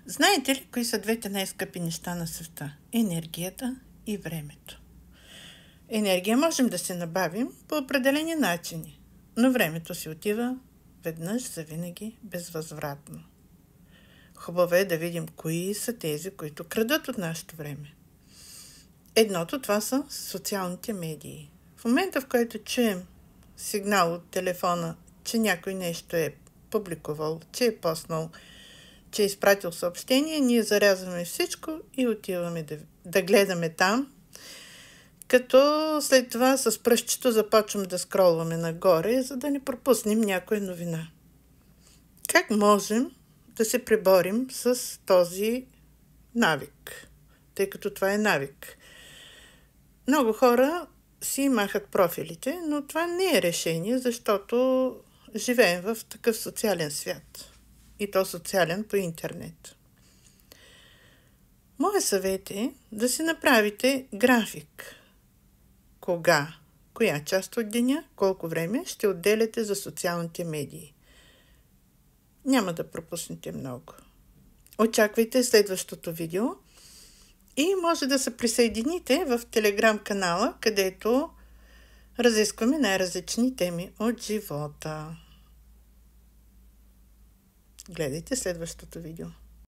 Знаете ли, кои са двете най-скъпи неща на света? Енергията и времето. Енергия можем да се набавим по определени начини, но времето си отива веднъж завинаги безвъзвратно. Хубаво е да видим кои са тези, които крадат от нашето време. Едното това са социалните медии. В момента, в който чуем сигнал от телефона, че някой нещо е публикувал, че е поснал, че е изпратил съобщение, ние зарязваме всичко и отиваме да гледаме там, като след това с пръстчето започваме да скролваме нагоре, за да не пропуснем някоя новина. Как можем да се преборим с този навик, тъй като това е навик? Много хора си махат профилите, но това не е решение, защото живеем в такъв социален свят. И то социален по интернет. Моят съвет е да си направите график. Кога, коя част от деня, колко време ще отделяте за социалните медии. Няма да пропуснете много. Очаквайте следващото видео и може да се присъедините в Телеграм канала, където разискваме най-различни теми от живота. Гледайте следващото видео.